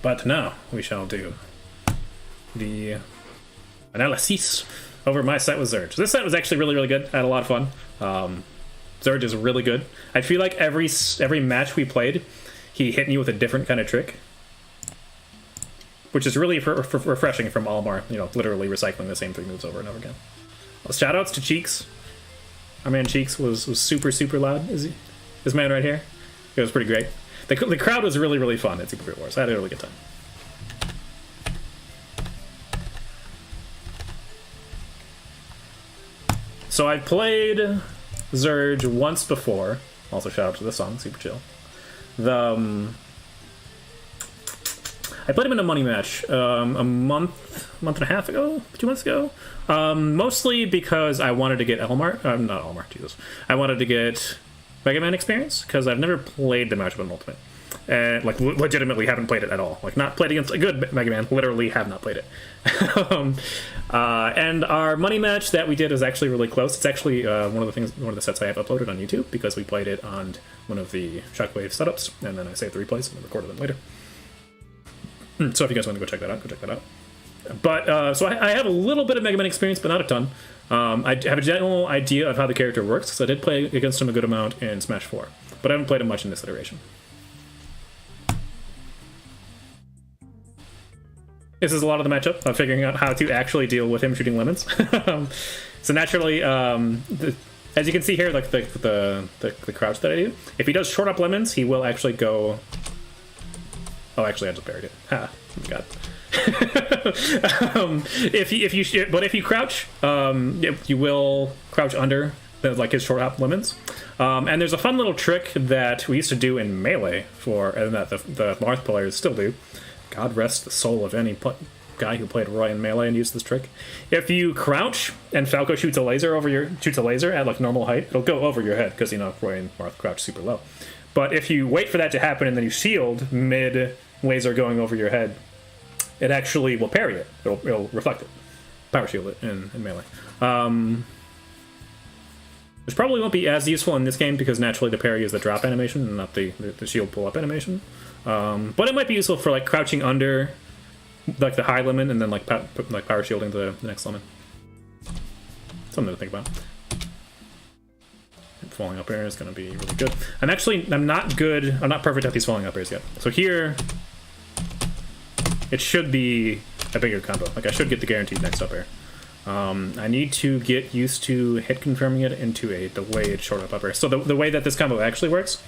But now we shall do the analysis over my set with Zurge. This set was actually really, really good. I had a lot of fun. Zurge is really good. I feel like every match we played, he hit me with a different kind of trick, which is really refreshing from Almar, literally recycling the same 3 moves over and over again. Well, shoutouts to Cheeks. Our man Cheeks was super, super loud. Is he? This man right here? It was pretty great. The crowd was really, really fun at Super Fruit Wars. I had a really good time. So I played Zurge once before. Also shout out to the song, super chill. I played him in a money match a month and a half ago, 2 months ago. Mostly because I wanted to get Elmar, not Elmar, Jesus. I wanted to get Mega Man experience, because I've never played the matchup in Ultimate. And, legitimately haven't played it at all. Not played against a good Mega Man, literally have not played it. And our money match that we did is actually really close. It's actually one of the sets I have uploaded on YouTube, because we played it on one of the Shockwave setups, and then I saved the replays and recorded them later. So if you guys want to go check that out, go check that out. But, so I have a little bit of Mega Man experience, but not a ton. I have a general idea of how the character works, because I did play against him a good amount in Smash 4. But I haven't played him much in this iteration. This is a lot of the matchup of figuring out how to actually deal with him shooting lemons. So naturally, as you can see here, the crouch that I do, if he does short up lemons, he will actually go... Oh, actually, I just buried it. Ha! Oh my god. If you crouch, you will crouch under his short hop lemons. And there's a fun little trick that we used to do in Melee and that the Marth players still do. God rest the soul of any guy who played Roy in Melee and used this trick. If you crouch and Falco shoots a laser at normal height, it'll go over your head because Roy and Marth crouch super low. But if you wait for that to happen and then you shield mid laser going over your head, it actually will parry it. It'll reflect it, power shield it in Melee. Which probably won't be as useful in this game because naturally the parry is the drop animation and not the shield pull up animation. But it might be useful for crouching under the high lemon and then power shielding the next lemon. Something to think about. Falling up air is going to be really good. I'm not perfect at these falling up airs yet. So here, it should be a bigger combo. I should get the guaranteed next up air. I need to get used to hit confirming it into a delayed short up air. So the way that this combo actually works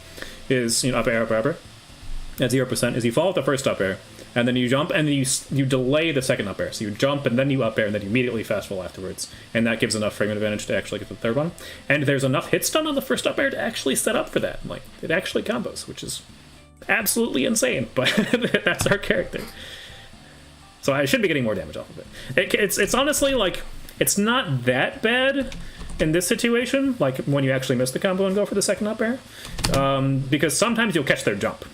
is up air at 0% is you fall with the first up air, and then you jump, and then you delay the second up air. So you jump, and then you up air, and then you immediately fast fall afterwards. And that gives enough frame advantage to actually get the third one. And there's enough hit stun on the first up air to actually set up for that. It actually combos, which is absolutely insane, but that's our character. So I should be getting more damage off of it. It's honestly, it's not that bad in this situation, when you actually miss the combo and go for the second up air. Because sometimes you'll catch their jump.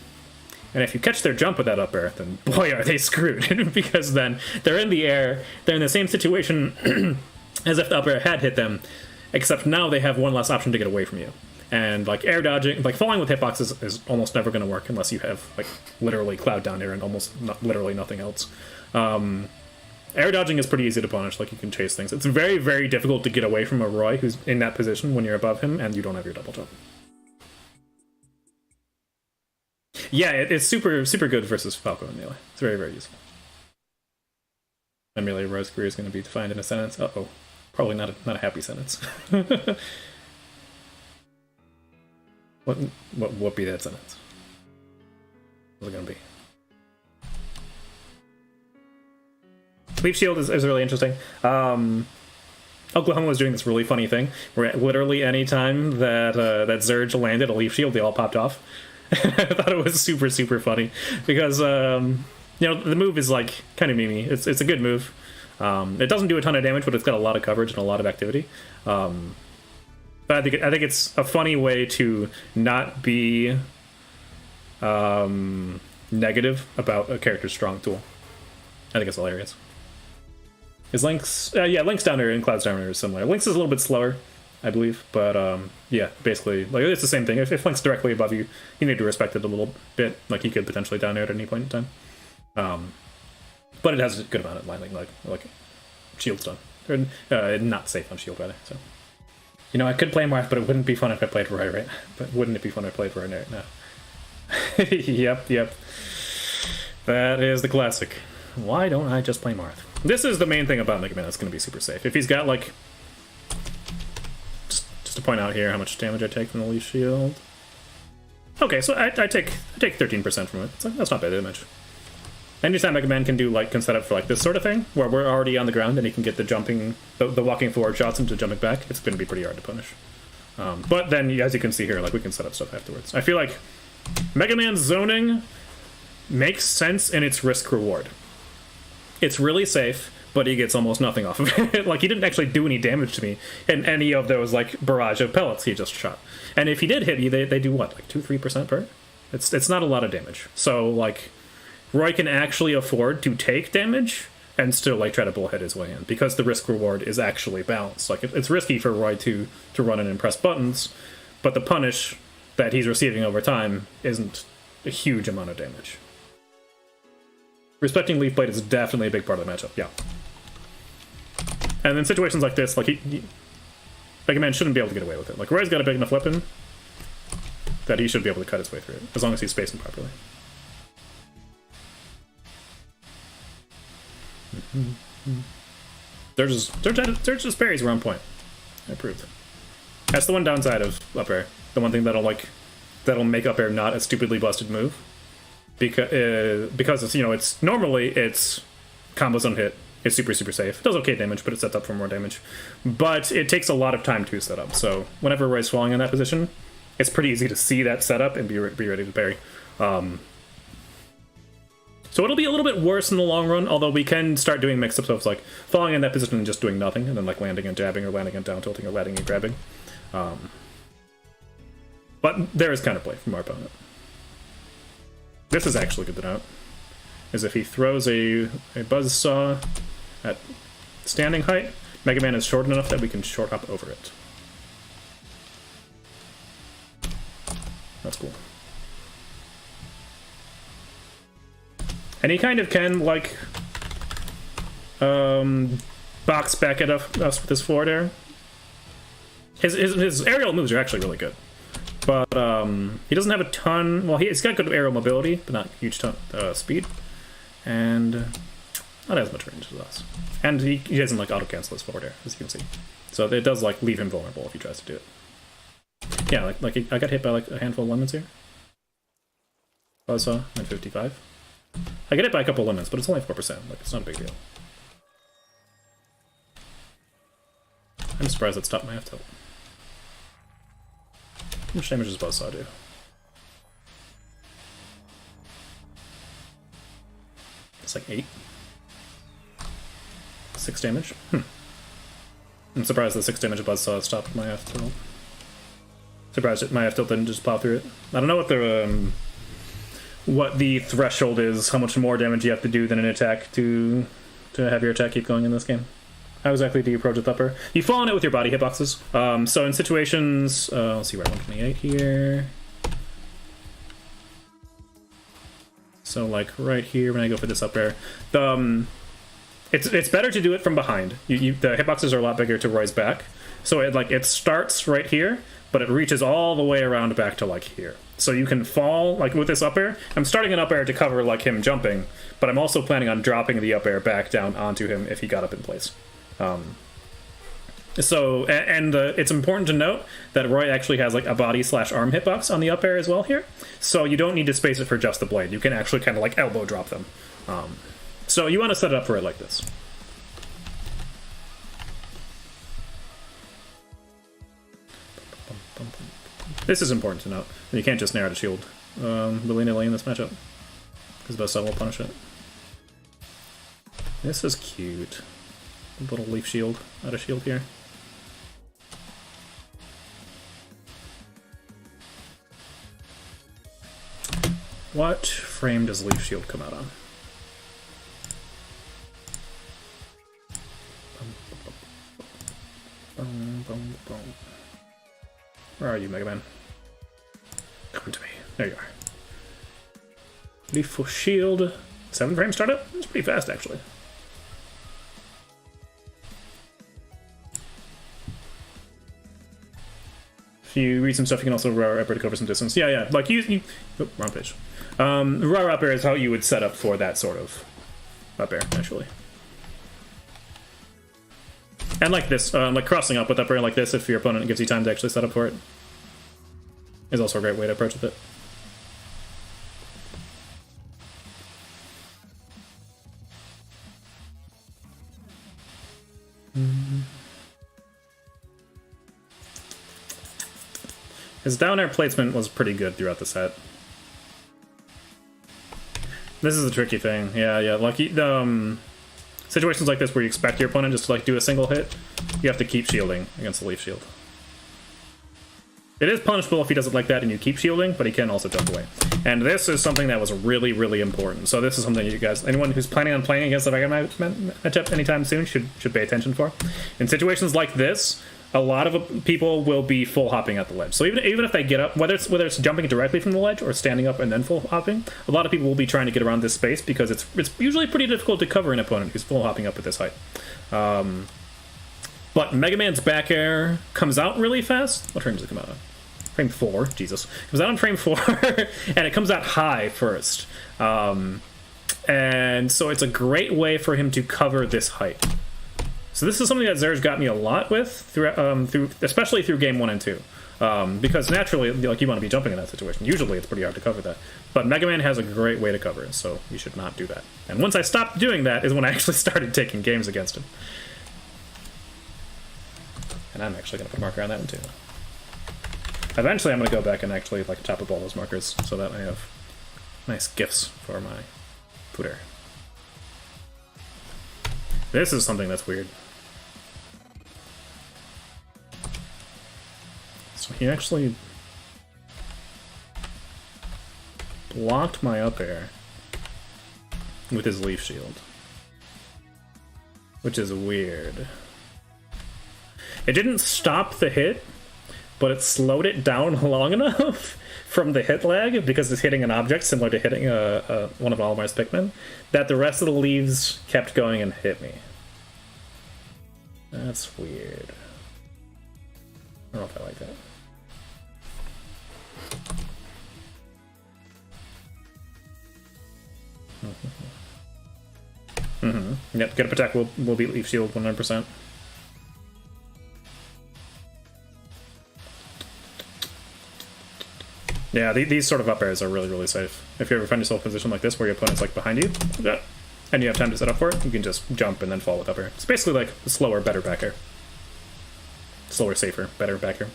And if you catch their jump with that up air, then boy are they screwed. Because then they're in the air, they're in the same situation as if the up air had hit them, except now they have one less option to get away from you. And air dodging, falling with hitboxes is almost never going to work unless you have literally cloud down air and literally nothing else. Air dodging is pretty easy to punish, you can chase things. It's very, very difficult to get away from a Roy who's in that position when you're above him and you don't have your double jump. Yeah, it's super, super good versus Falco and Melee. It's very, very useful. And Melee Roy's career is going to be defined in a sentence. Uh-oh. Probably not a happy sentence. What be that sentence? What's it going to be? Leaf Shield is really interesting. Oklahoma was doing this really funny thing where literally any time that Zurge landed a Leaf Shield, they all popped off. I thought it was super, super funny because, the move is kind of memey. It's a good move. It doesn't do a ton of damage, but it's got a lot of coverage and a lot of activity. But I think it's a funny way to not be negative about a character's strong tool. I think it's hilarious. Is Link's Link's down air and Cloud's down air is similar. Link's is a little bit slower, I believe, but yeah, basically, it's the same thing. If Link's directly above you, you need to respect it a little bit. He could potentially down air at any point in time. But it has a good amount of lining, like shield stun. Or, not safe on shield, rather. So, you know, I could play Marth, but it wouldn't be fun if I played Roy, right? But wouldn't it be fun if I played Roy? No. Yep. That is the classic. Why don't I just play Marth? This is the main thing about Mega Man that's going to be super safe. If he's got, like... Just to point out here how much damage I take from the Leaf Shield. Okay, so I take 13% from it. So that's not bad damage. Anytime Mega Man can set up for like this sort of thing, where we're already on the ground and he can get the walking forward shots into jumping back, it's going to be pretty hard to punish. But then, as you can see here, like we can set up stuff afterwards. I feel like Mega Man's zoning makes sense in its risk-reward. It's really safe, but he gets almost nothing off of it. Like, he didn't actually do any damage to me in any of those, like, barrage of pellets he just shot. And if he did hit you, they do what, like 2-3% per? It's not a lot of damage. So, like, Roy can actually afford to take damage and still, like, try to bullhead his way in, because the risk-reward is actually balanced. Like, it's risky for Roy to run in and press buttons, but the punish that he's receiving over time isn't a huge amount of damage. Respecting Leaf Blade is definitely a big part of the matchup, yeah. And in situations like this, like, Mega Man shouldn't be able to get away with it. Like, Roy's got a big enough weapon that he should be able to cut his way through it, as long as he's spacing properly. Zurge's parries were on point. I approved. That's the one downside of up air. The one thing that'll make up air not a stupidly busted move. Because it's, you know, it's normally combos on hit. It's super safe. It does okay damage, but it sets up for more damage. But it takes a lot of time to set up. So whenever Roy's falling in that position, it's pretty easy to see that setup and be ready to parry. So it'll be a little bit worse in the long run, although we can start doing mix-ups of like falling in that position and just doing nothing, and then like landing and jabbing, or landing and down tilting, or landing and grabbing. But there is counterplay from our opponent. This is actually good to note, is if he throws a buzzsaw at standing height, Mega Man is short enough that we can short hop over it. That's cool. And he kind of can, like, box back at us with his forward air. His aerial moves are actually really good. But he doesn't have a ton... Well, he's got good aerial mobility, but not huge ton speed. And not as much range as us. And he doesn't, like, auto-cancel his forward air, as you can see. So it does, like, leave him vulnerable if he tries to do it. Yeah, like I got hit by, like, a handful of lemons here. Buzzsaw, 955. I get hit by a couple of lemons, but it's only 4%. Like, it's not a big deal. I'm surprised that stopped my F-tilt. How much damage does Buzzsaw do? It's like 8. 6 damage? I'm surprised the 6 damage of Buzzsaw stopped my F-tilt. Surprised that my F-tilt didn't just plow through it. I don't know what the threshold is, how much more damage you have to do than an attack to have your attack keep going in this game. How exactly do you approach with upper? You fall on it with your body hitboxes. So in situations... let's see, we're at 128 here. So like right here, when I go for this up air, it's better to do it from behind. The hitboxes are a lot bigger to Roy's back. So it starts right here, but it reaches all the way around back to like here. So you can fall, like with this up air, I'm starting an up air to cover like him jumping, but I'm also planning on dropping the up air back down onto him if he got up in place. It's important to note that Roy actually has like a body/arm hitbox on the up air as well here. So you don't need to space it for just the blade. You can actually kind of like elbow drop them. So you want to set it up for it like this. This is important to note. You can't just narrow the shield willy-nilly in this matchup, because Buzzsaw will punish it. This is cute. A little leaf shield out of shield here. What frame does leaf shield come out on? Where are you, Mega Man? Come to me. There you are. Leaf for shield. 7-frame startup? It's pretty fast, actually. If you read some stuff, you can also raw upper to cover some distance. Yeah. Like, oh, wrong page. Raw up air is how you would set up for that sort of up air, actually. And like this, like crossing up with up air like this, if your opponent gives you time to actually set up for it, is also a great way to approach with it. His down air placement was pretty good throughout the set. This is a tricky thing. Yeah. Like, situations like this where you expect your opponent just to like do a single hit, you have to keep shielding against the leaf shield. It is punishable if he does it like that and you keep shielding, but he can also jump away. And this is something that was really, really important. So this is something you guys, anyone who's planning on playing against the Mega matchup anytime soon should pay attention for. In situations like this, a lot of people will be full hopping at the ledge. So even if they get up, whether it's jumping directly from the ledge or standing up and then full hopping, a lot of people will be trying to get around this space because it's usually pretty difficult to cover an opponent who's full hopping up at this height. But Mega Man's back air comes out really fast. What frame does it come out on? Frame 4. Jesus. Comes out on frame 4, and it comes out high first. And so it's a great way for him to cover this height. So this is something that Zurge got me a lot with, especially through game 1 and 2. Because naturally, like, you want to be jumping in that situation. Usually it's pretty hard to cover that. But Mega Man has a great way to cover it, so you should not do that. And once I stopped doing that is when I actually started taking games against him. And I'm actually going to put a marker on that one too. Eventually I'm going to go back and actually like top up all those markers so that I have nice gifts for my footer. This is something that's weird. So he actually blocked my up air with his leaf shield, which is weird. It didn't stop the hit, but it slowed it down long enough from the hit lag, because it's hitting an object similar to hitting one of Olimar's Pikmin, that the rest of the leaves kept going and hit me. That's weird. I don't know if I like that. Yep, get up attack will beat Leaf Shield 100%. Yeah, these sort of up airs are really, really safe. If you ever find yourself in a position like this where your opponent's like behind you, and you have time to set up for it, you can just jump and then fall with up air. It's basically like a slower, better back air. Slower, safer, better back air.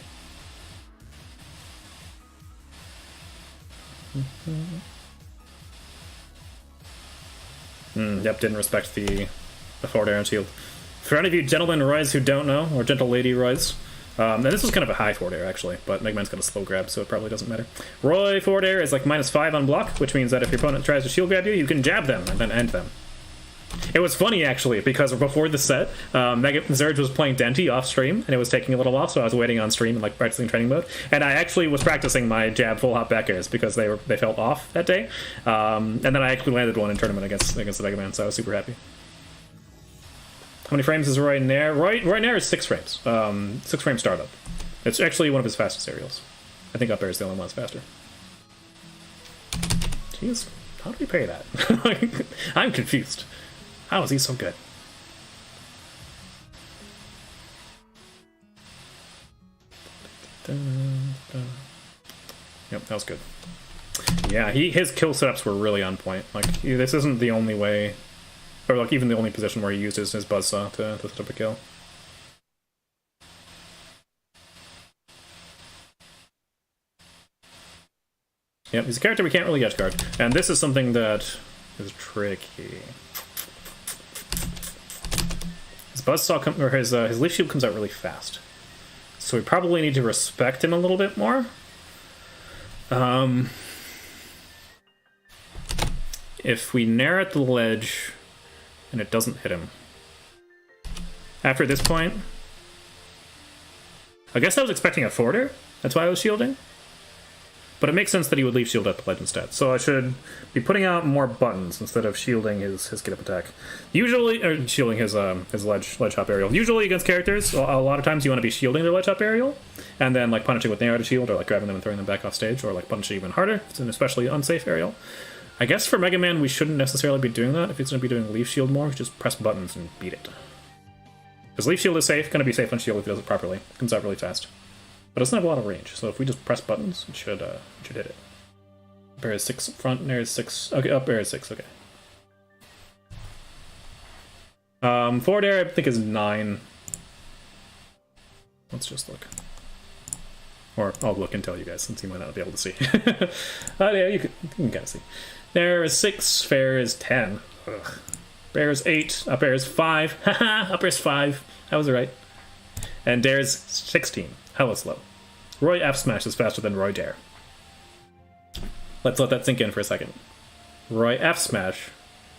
Yep, didn't respect the forward air and shield. For any of you gentlemen Roys who don't know, or gentle lady Roys, and this is kind of a high forward air actually, but Mega Man's got a slow grab, so it probably doesn't matter. Roy forward air is like -5 on block, which means that if your opponent tries to shield grab you, you can jab them and then end them. It was funny actually, because before the set, Zurge was playing Denti off stream, and it was taking a little while, so I was waiting on stream and like practicing training mode, and I actually was practicing my jab full hop back airs because they felt off that day, and then I actually landed one in tournament against the Mega Man, so I was super happy. How many frames is Roy Nair? Roy Nair is 6 frames. 6 frame startup. It's actually one of his fastest aerials. I think up air is the only one that's faster. Jeez, how do we pay that? I'm confused. How is he so good? Yep, that was good. Yeah, his kill setups were really on point. Like, this isn't the only way, or like even the only position where he used his buzzsaw to set up a kill. Yep, he's a character we can't really edge guard, and this is something that is tricky. His buzzsaw or his leaf shield comes out really fast, so we probably need to respect him a little bit more. If we nair at the ledge and it doesn't hit him, after this point, I guess I was expecting a forwarder. That's why I was shielding. but it makes sense that he would leave shield at the ledge instead. So I should be putting out more buttons instead of shielding his get up attack. Usually, or shielding his ledge hop aerial. Usually against characters, a lot of times you want to be shielding their ledge hop aerial, and then like punishing with narrow to shield, or like grabbing them and throwing them back off stage, or like punishing even harder. It's an especially unsafe aerial. I guess for Mega Man we shouldn't necessarily be doing that. If he's going to be doing leaf shield more, just press buttons and beat it. Because leaf shield is safe, going to be safe on shield if he does it properly. It comes out really fast. But it doesn't have a lot of range, so if we just press buttons, it should hit it. Up air is 6 front, air is 6. Okay, up air is 6, okay. Forward air I think is 9. Let's just look. Or I'll look and tell you guys, since you might not be able to see. Yeah, you can kind of see. Air is 6, fair is 10. Ugh. Air is 8, up air is 5. Haha, up air is 5. I was right. And dare is 16. Hella slow. Roy F smash is faster than Roy dare. Let's let that sink in for a second. Roy F smash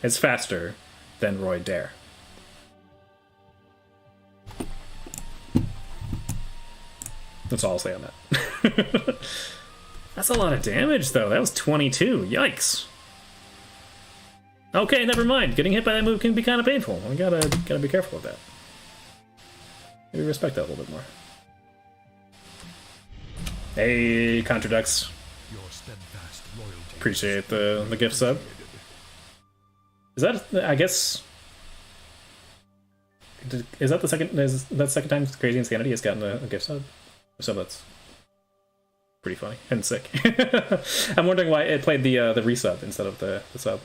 is faster than Roy dare. That's all I'll say on that. That's a lot of damage, though. That was 22. Yikes. Okay, never mind. Getting hit by that move can be kind of painful. We gotta be careful with that. Maybe respect that a little bit more. Hey, Contradux. Appreciate the gift sub. Is that, I guess... Is that the second time Crazy Insanity has gotten a gift sub? So that's pretty funny and sick. I'm wondering why it played the resub instead of the sub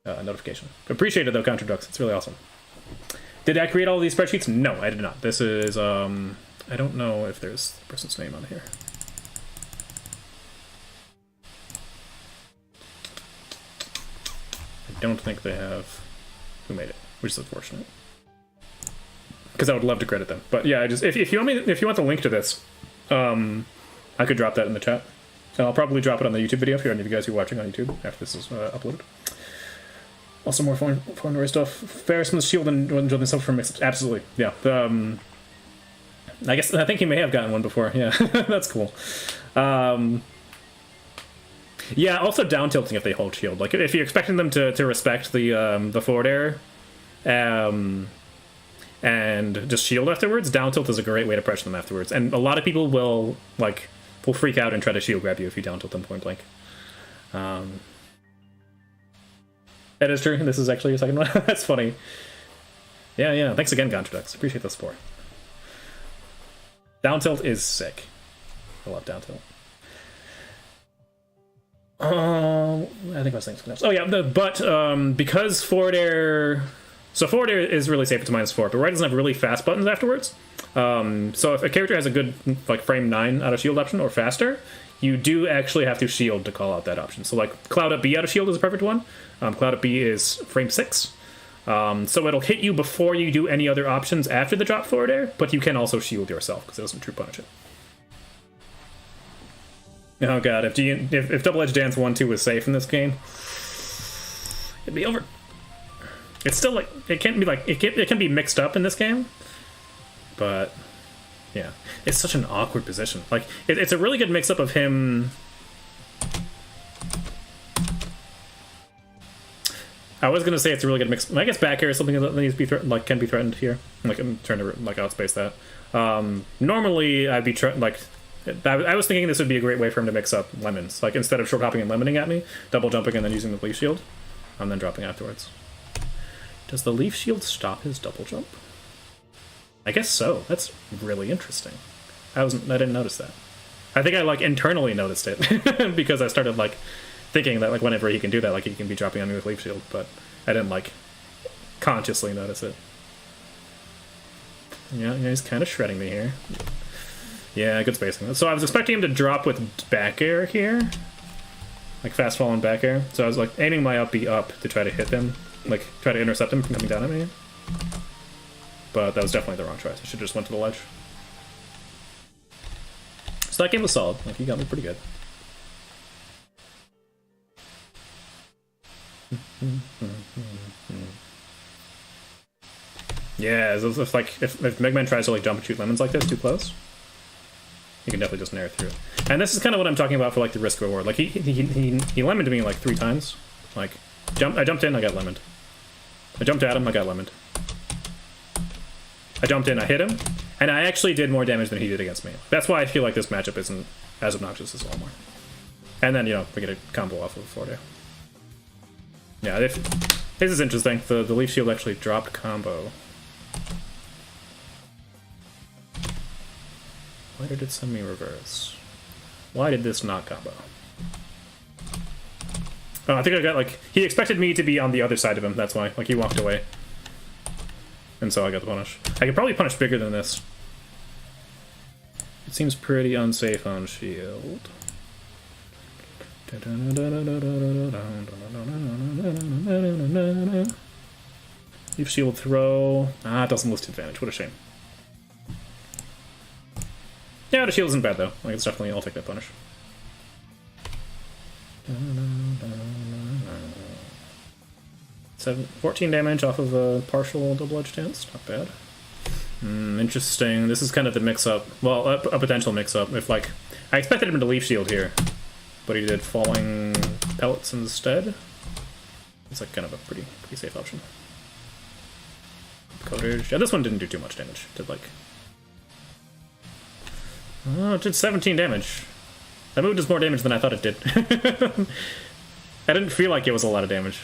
notification. Appreciate it though, Contradux. It's really awesome. Did I create all these spreadsheets? No, I did not. This is I don't know if there's the person's name on here. I don't think they have who made it, which is unfortunate. Because I would love to credit them. But yeah, if you want the link to this, I could drop that in the chat. And I'll probably drop it on the YouTube video for any of you guys who are watching on YouTube after this is uploaded. Also more fun stuff. Ferrisman's shield and Jordan stuff from mixed. Absolutely, yeah. I think he may have gotten one before. Yeah, that's cool. Yeah, also down tilting if they hold shield. Like if you're expecting them to respect the forward air, and just shield afterwards, down tilt is a great way to pressure them afterwards. And a lot of people will freak out and try to shield grab you if you down tilt them point blank. That is true. This is actually your second one. That's funny. Yeah. Thanks again, Contradux. Appreciate the support. Down tilt is sick. I love down tilt. I think I was saying something else. Oh yeah, because forward air. So forward air is really safe. It's -4, but right doesn't have really fast buttons afterwards. So if a character has a good frame 9 out of shield option or faster, you do actually have to shield to call out that option. So Cloud Up B out of shield is a perfect one. Cloud Up B is frame 6. So it'll hit you before you do any other options after the drop forward air, but you can also shield yourself because it doesn't true punish it. Oh god, if Double Edge Dance 1-2 was safe in this game, it'd be over. It's still it can be mixed up in this game, but yeah, it's such an awkward position. It's a really good mix up of him. I was gonna say it's a really good mix. I guess back air is something that needs to be can be threatened here. I'm trying to outspace that. Normally I'd be I was thinking this would be a great way for him to mix up lemons. Instead of short hopping and lemoning at me, double jumping and then using the leaf shield, and then dropping afterwards. Does the leaf shield stop his double jump? I guess so. That's really interesting. I didn't notice that. I think I internally noticed it because I started thinking that whenever he can do that, he can be dropping on me with leaf shield, but I didn't consciously notice it. Yeah, he's kind of shredding me here. Yeah, good spacing. So I was expecting him to drop with back air here, fast fall and back air. So I was aiming my up B up to try to hit him. Try to intercept him from coming down at me. But that was definitely the wrong choice. I should just went to the ledge. So that game was solid. He got me pretty good. Yeah, if Mega Man tries to jump and shoot lemons like this too close, you can definitely just narrow through. And this is kind of what I'm talking about for like the risk reward. Like he lemoned me like 3 times. Like I jumped in, I got lemoned. I jumped at him, I got lemoned. I jumped in, I hit him, and I actually did more damage than he did against me. That's why I feel like this matchup isn't as obnoxious as Walmart. And then, you know, we get a combo off of Florida. Yeah, this is interesting. The Leaf Shield actually dropped combo. Why did it send me reverse? Why did this not combo? Oh, I think I got, like, he expected me to be on the other side of him, that's why. Like, he walked away. And so I got the punish. I could probably punish bigger than this. It seems pretty unsafe on shield. Leaf shield throw. Ah, it doesn't list advantage. What a shame. Yeah, the shield isn't bad though. Like, it's definitely, I'll take that punish. 14 damage off of a partial double edge stance. Not bad. Interesting. This is kind of the mix-up. Well, a potential mix-up. If, like, I expected him to leaf shield here, but he did falling pellets instead. It's like kind of a pretty safe option. Codage. Yeah, this one didn't do too much damage. Did like, oh, it did 17 damage. That move does more damage than I thought it did. I didn't feel like it was a lot of damage.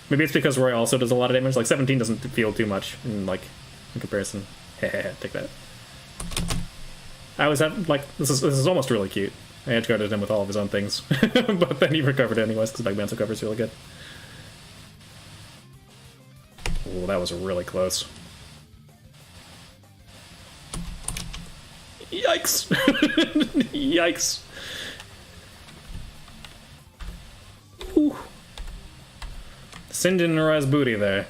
Maybe it's because Roy also does a lot of damage. Like 17 doesn't feel too much in comparison. Take that. I was at, like, this is almost really cute. I edgeguarded him with all of his own things, but then he recovered anyways because Magmanto cover is really good. Oh, that was really close. Yikes! Yikes! Ooh. Sindin Raz booty there.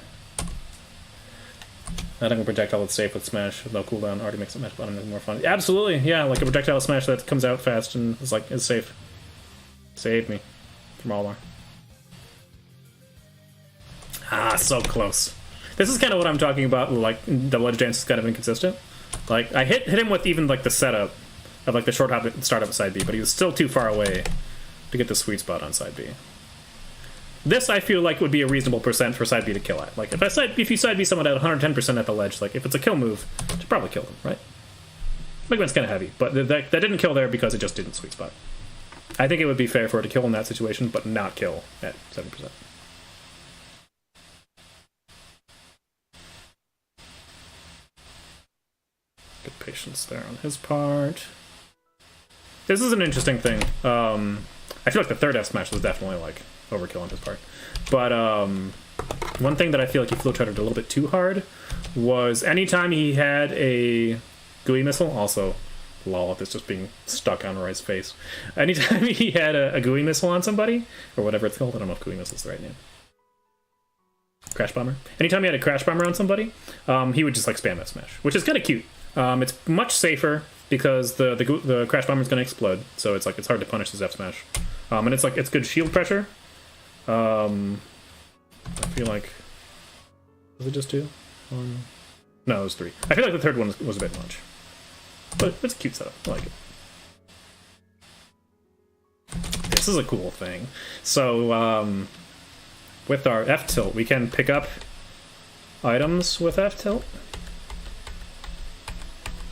I think a projectile that's safe with Smash with no cooldown already makes the match bottom more fun. Absolutely, yeah, like a projectile Smash that comes out fast and is safe. Saved me from Almar. Ah, so close. This is kind of what I'm talking about. Like, double edge dance is kind of inconsistent. Like, I hit him with even like the setup of like the short hop startup at side B, but he was still too far away to get the sweet spot on side B. This, I feel like, would be a reasonable percent for side B to kill at. Like, if you side B someone at 110% at the ledge, like, if it's a kill move, to probably kill them, right? Megman's kind of heavy, but that didn't kill there because it just didn't sweet spot. I think it would be fair for it to kill in that situation, but not kill at 7%. Good patience there on his part. This is an interesting thing. I feel like the third F smash was definitely, like, overkill on his part. But one thing that I feel like he flow charted a little bit too hard was anytime he had a gooey missile, also lol, this just being stuck on Roy's face. Anytime he had a gooey missile on somebody, or whatever it's called, I don't know if gooey missile is the right name. Crash bomber. Anytime he had a crash bomber on somebody, he would just like spam that smash, which is kind of cute. It's much safer because the crash bomber is going to explode, so it's like it's hard to punish his F smash. And it's like it's good shield pressure. I feel like, was it just 2? No, it was 3. I feel like the third one was a bit much, but it's a cute setup. I like it. This is a cool thing. So with our F tilt, we can pick up items with F tilt.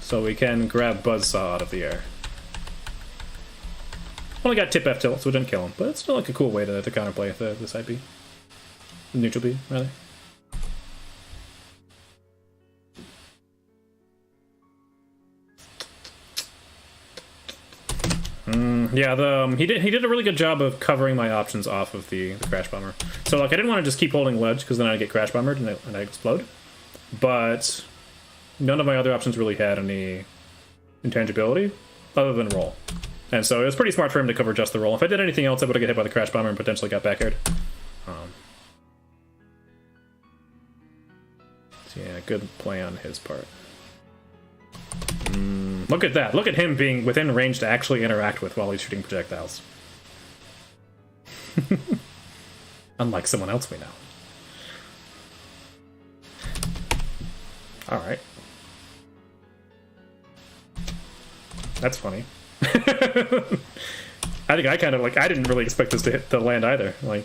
So we can grab Buzzsaw out of the air. Only got tip F tilt, so it didn't kill him, but it's still like a cool way to counterplay the side B. Neutral B, rather. Yeah, he did a really good job of covering my options off of the Crash Bomber. So like I didn't want to just keep holding ledge because then I'd get Crash Bombered and I'd explode. But none of my other options really had any intangibility other than roll. And so it was pretty smart for him to cover just the roll. If I did anything else, I would have got hit by the Crash Bomber and potentially got back aired. So yeah, good play on his part. Look at that. Look at him being within range to actually interact with while he's shooting projectiles. Unlike someone else we know. Alright. That's funny. I think I kind of like, I didn't really expect this to hit the land either. Like,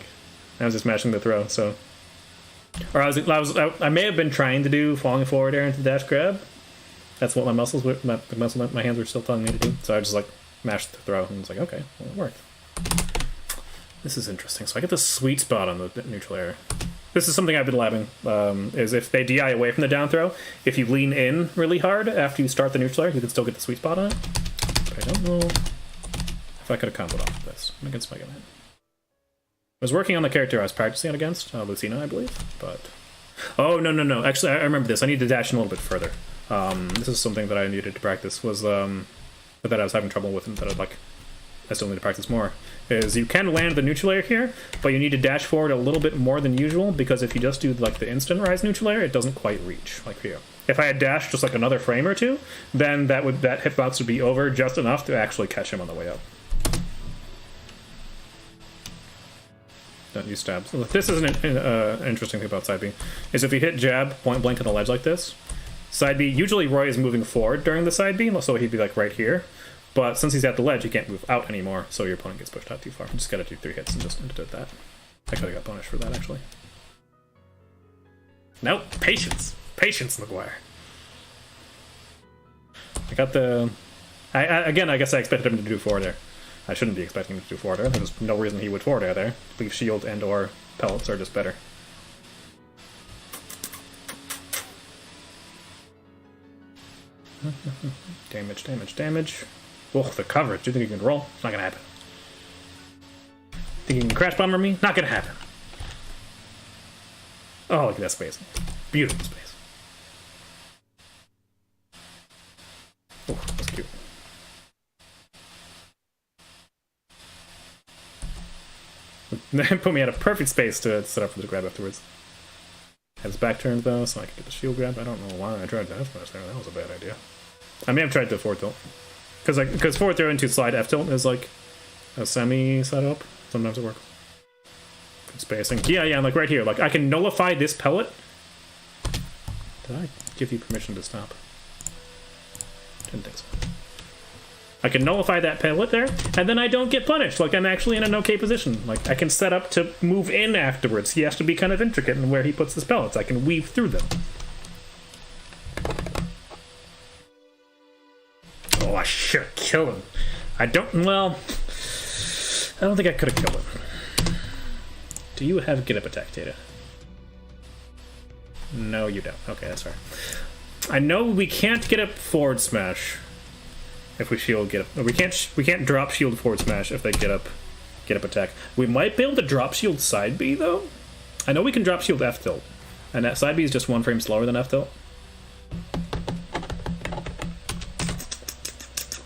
I was just mashing the throw, so. Or I may have been trying to do falling forward air into the dash grab. That's what my muscles were, my hands were still telling me to do. So I just like mashed the throw and was like, okay, well, it worked. This is interesting. So I get the sweet spot on the neutral air. This is something I've been labbing, is if they DI away from the down throw, if you lean in really hard after you start the neutral air, you can still get the sweet spot on it. But I don't know if I could have comboed off of this. I'm against Mega Man. I was working on the character I was practicing it against, Lucina, I believe, but... Oh, no. Actually, I remember this. I need to dash in a little bit further. This is something that I needed to practice, was, that I was having trouble with and that I still need to practice more, is you can land the neutral air here, but you need to dash forward a little bit more than usual, because if you just do, like, the instant rise neutral air, it doesn't quite reach, like here. If I had dashed just, like, another frame or two, then that hitbox would be over just enough to actually catch him on the way up. Don't use stabs. This is an interesting thing about side B, is if you hit jab point blank on the ledge like this, side B, usually Roy is moving forward during the side B, so he'd be like right here, but since he's at the ledge, he can't move out anymore, so your opponent gets pushed out too far. You just gotta do 3 hits and just did that. I could've got punished for that, actually. Nope, patience. Patience, McGuire. I got the... Again, I guess I expected him to do forward air. I shouldn't be expecting him to do forward air. There's no reason he would forward air there. Leaf shield and or pellets are just better. Damage. Oh, the coverage. Do you think you can roll? It's not gonna happen. Think you can crash bomber me? Not gonna happen. Oh, look at that space. Beautiful space. Oh, that's cute. That put me at a perfect space to set up for the grab afterwards. Had his back turned though, so I could get the shield grab. I don't know why I tried that smash there. That was a bad idea. I may have tried the forward tilt. Because forward throw into slide F tilt is like a semi setup. Sometimes it works. Good spacing. Yeah, like right here. Like I can nullify this pellet. Did I give you permission to stop? Didn't think so. I can nullify that pellet there, and then I don't get punished. Like, I'm actually in an okay position. Like, I can set up to move in afterwards. He has to be kind of intricate in where he puts his pellets. I can weave through them. Oh, I should have killed him. I don't think I could have killed him. Do you have get up attack data? No, you don't. Okay, that's fair. I know we can't get up forward smash if we shield get up. We can't drop shield forward smash if they get up attack. We might be able to drop shield side B though. I know we can drop shield F tilt, and that side B is just 1 frame slower than F tilt.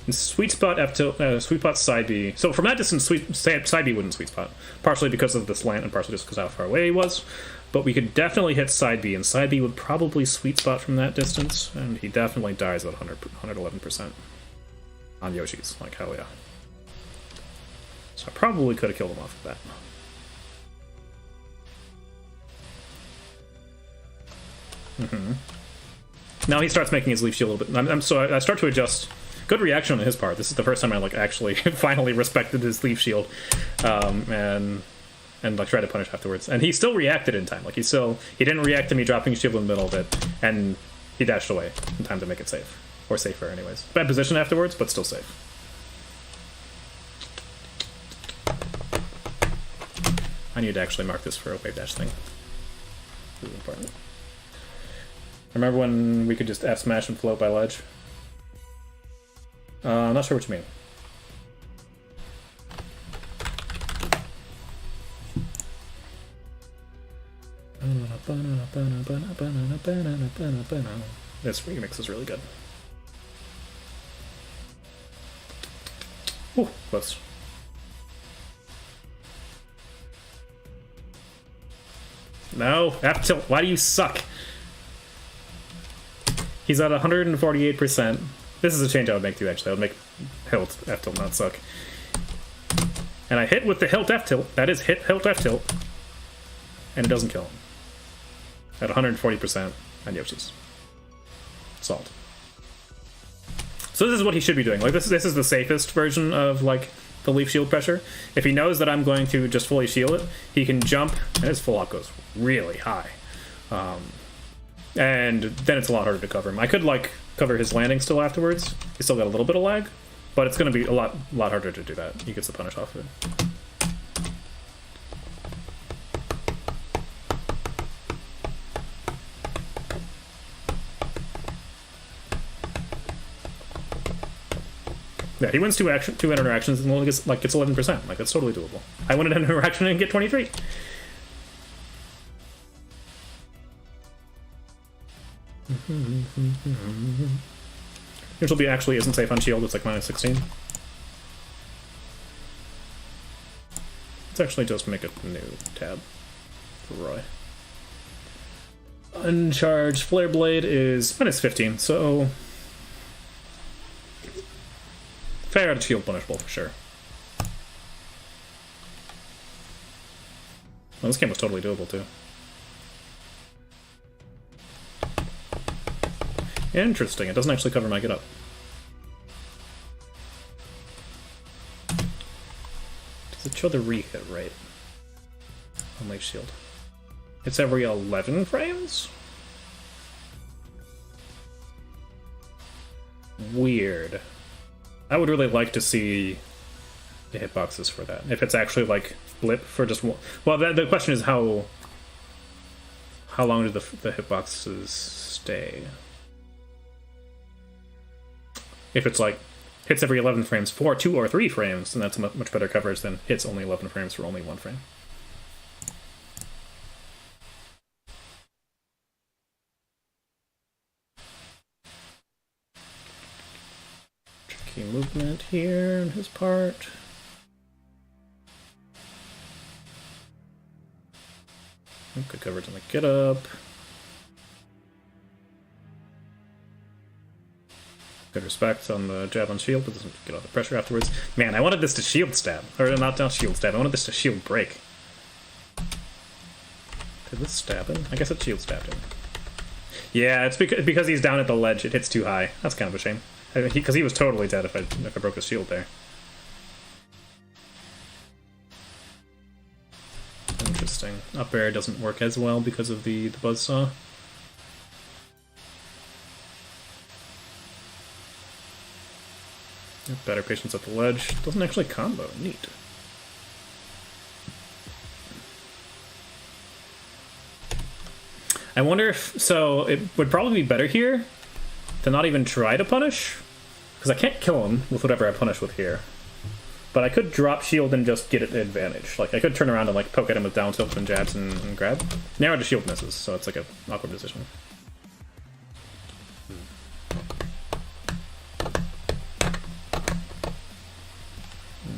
And sweet spot F tilt, sweet spot side B. So from that distance, side B wouldn't sweet spot, partially because of the slant and partially just because how far away he was. But we could definitely hit side B, and side B would probably sweet spot from that distance, and he definitely dies at 111%. On Yoshi's, like, hell yeah. So I probably could have killed him off of that. Now he starts making his leaf shield a little bit. So I start to adjust. Good reaction on his part. This is the first time I like actually finally respected his leaf shield, and like tried to punish afterwards. And he still reacted in time. Like he didn't react to me dropping shield in the middle of it, and he dashed away in time to make it safe. Or safer, anyways. Bad position afterwards, but still safe. I need to actually mark this for a wave dash thing. This is important. Remember when we could just F smash and float by ledge? I'm not sure what you mean. This remix is really good. Ooh, close. No, F tilt. Why do you suck? He's at 148%. This is a change I would make too, actually. I would make hilt F tilt not suck. And I hit with the hilt F tilt. That is hit hilt F tilt. And it doesn't kill him. At 140% on Yoshi's. Salt. So this is what he should be doing. Like this is the safest version of like the leaf shield pressure. If he knows that I'm going to just fully shield it, he can jump, and his full up goes really high. And then it's a lot harder to cover him. I could like cover his landing still afterwards. He's still got a little bit of lag, but it's going to be a lot harder to do that. He gets the punish off of it. Yeah, he wins two interactions and only gets 11%. Like that's totally doable. I win an interaction and get 23. Neutral B actually isn't safe on shield. It's like minus 16. Let's actually just make a new tab for Roy. Uncharged Flare Blade is minus 15, so fair to shield punishable for sure. Well, this game was totally doable too. Interesting, it doesn't actually cover my get up. Does it show the re-hit rate on Leaf Shield? It's every 11 frames? Weird. I would really like to see the hitboxes for that. If it's actually like blip for just one. Well, the question is how long do the hitboxes stay? If it's like hits every 11 frames for 2 or 3 frames, then that's much better coverage than hits only 11 frames for only 1 frame. Tricky movement here on his part. Good coverage on the get up. Good respect on the jab on shield, but doesn't get all the pressure afterwards. Man, I wanted this to shield stab. Or not shield stab, I wanted this to shield break. Did this stab him? I guess it shield stabbed him. Yeah, it's because he's down at the ledge, it hits too high. That's kind of a shame. Because he was totally dead if I broke his shield there. Interesting. Up air doesn't work as well because of the buzzsaw. Better patience at the ledge. Doesn't actually combo. Neat. I wonder if... So, it would probably be better here to not even try to punish. Because I can't kill him with whatever I punish with here. But I could drop shield and just get it an advantage. Like, I could turn around and like poke at him with down tilt and jabs and grab. Narrow to shield misses, so it's like an awkward decision.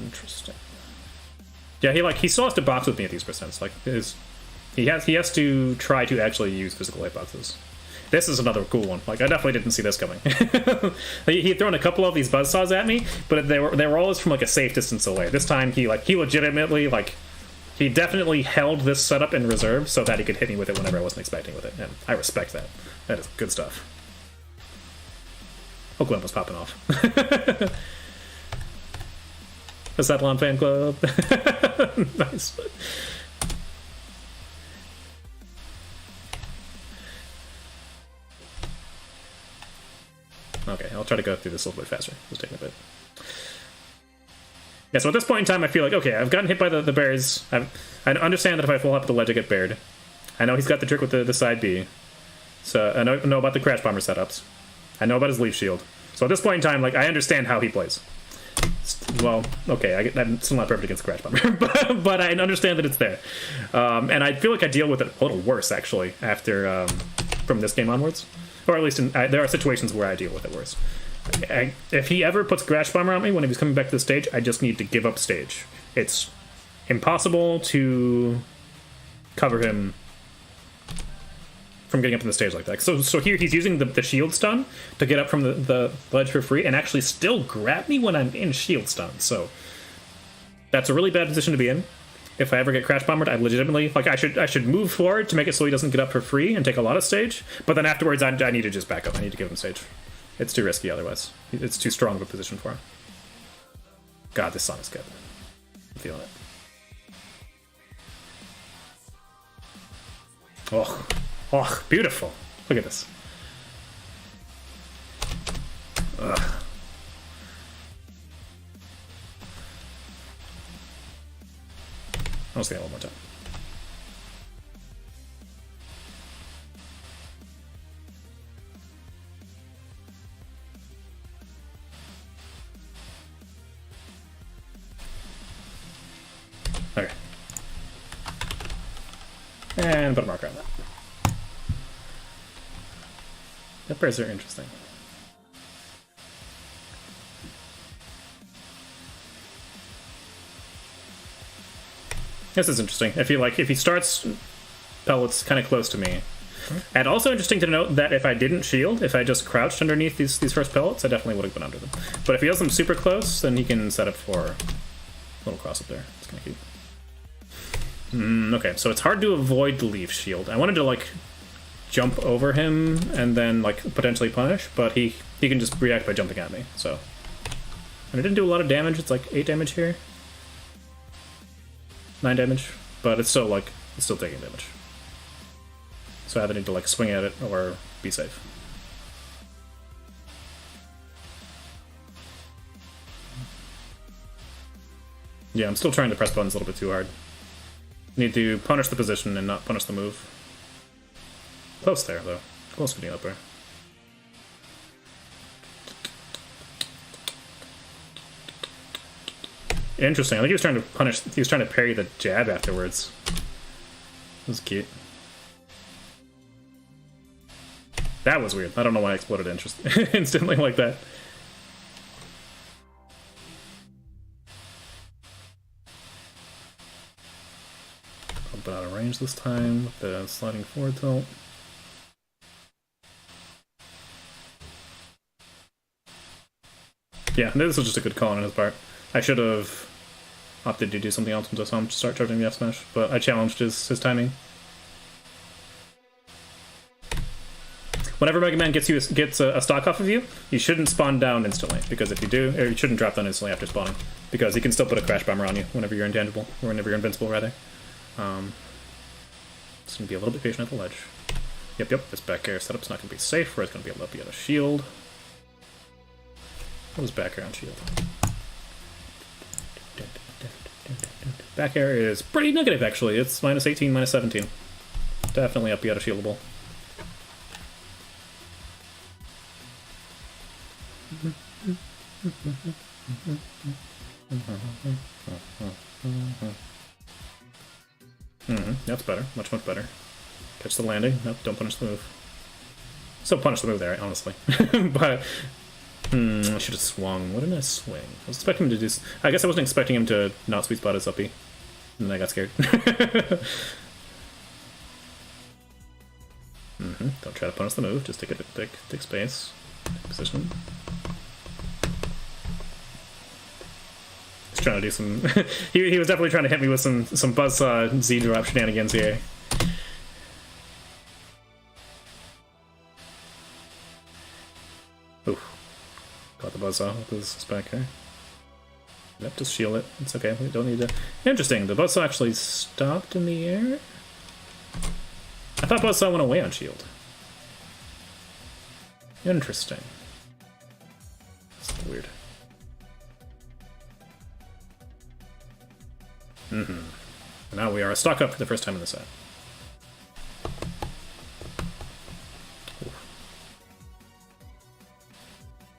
Interesting. Yeah, he still has to box with me at these percents. Like he has to try to actually use physical hitboxes. This is another cool one. Like I definitely didn't see this coming. He had thrown a couple of these buzzsaws at me, but they were always from like a safe distance away. This time he legitimately he definitely held this setup in reserve so that he could hit me with it whenever I wasn't expecting with it. And I respect that. That is good stuff. Oakland was popping off. The Sethlon fan club. Nice. Okay, I'll try to go through this a little bit faster. Just taking a bit. Yeah, so at this point in time, I feel like, okay, I've gotten hit by the bears. I understand that if I full up the ledge, I get bared. I know he's got the trick with the side B. So I know about the Crash Bomber setups. I know about his Leaf Shield. So at this point in time, like, I understand how he plays. Well, okay, I'm still not perfect against Crash Bomber, but I understand that it's there. And I feel like I deal with it a little worse, actually, after from this game onwards. Or at least there are situations where I deal with it worse. If he ever puts Crash Bomber on me when he's coming back to the stage, I just need to give up stage. It's impossible to cover him from getting up on the stage like that. So here he's using the shield stun to get up from the ledge for free and actually still grab me when I'm in shield stun. So that's a really bad position to be in. If I ever get Crash Bombered, I legitimately, like, I should move forward to make it so he doesn't get up for free and take a lot of stage, but then afterwards I need to just back up. I need to give him stage. It's too risky otherwise. It's too strong of a position for him. God, this song is good. I'm feeling it. Oh, oh, beautiful. Look at this. Ugh. I'll say that one more time. Okay. And put a marker on that. Peppers are interesting. This is interesting. If he starts pellets kind of close to me. And also interesting to note that if I didn't shield, if I just crouched underneath these first pellets, I definitely would have been under them. But if he has them super close, then he can set up for a little cross up there. It's kind of cute. Okay, so it's hard to avoid the leaf shield. I wanted to like jump over him and then like potentially punish, but he can just react by jumping at me. So, and it didn't do a lot of damage. It's like 8 damage here, 9 damage, but it's still like it's still taking damage. So I either need to like swing at it or be safe. Yeah, I'm still trying to press buttons a little bit too hard. Need to punish the position and not punish the move. Close there, though. Close getting up there. Interesting. I think he was trying to punish. He was trying to parry the jab afterwards. That was cute. That was weird. I don't know why I exploded instantly like that. But out of range this time with the sliding forward tilt. Yeah, this was just a good call on his part. I should have opted to do something else once I saw him start charging the F smash, but I challenged his timing. Whenever Mega Man gets a stock off of you, you shouldn't spawn down instantly, because if you do, or you shouldn't drop down instantly after spawning, because he can still put a crash bomber on you whenever you're intangible, or whenever you're invincible, rather. It's going to be a little bit patient at the ledge. Yep, this back air setup's not going to be safe, where it's going to be able to be on a shield. What was back air on shield? Back air is pretty negative, actually. It's -18, -17. Definitely up out of shieldable. That's better. Much better. Catch the landing. Nope, don't punish the move. Still punish the move there, honestly. But I should have swung. What did I swing? I was expecting him to do... I guess I wasn't expecting him to not sweet spot his uppy. And then I got scared. Don't try to punish the move. Just take space. Take position. He's trying to do some... he was definitely trying to hit me with some buzzsaw Z-drop shenanigans here. Ooh. Got the buzzsaw with his back here. Yep, just shield it. It's okay. We don't need to... Interesting. The buzzsaw actually stopped in the air? I thought buzzsaw went away on shield. Interesting. That's weird. Now we are stock up for the first time in the set.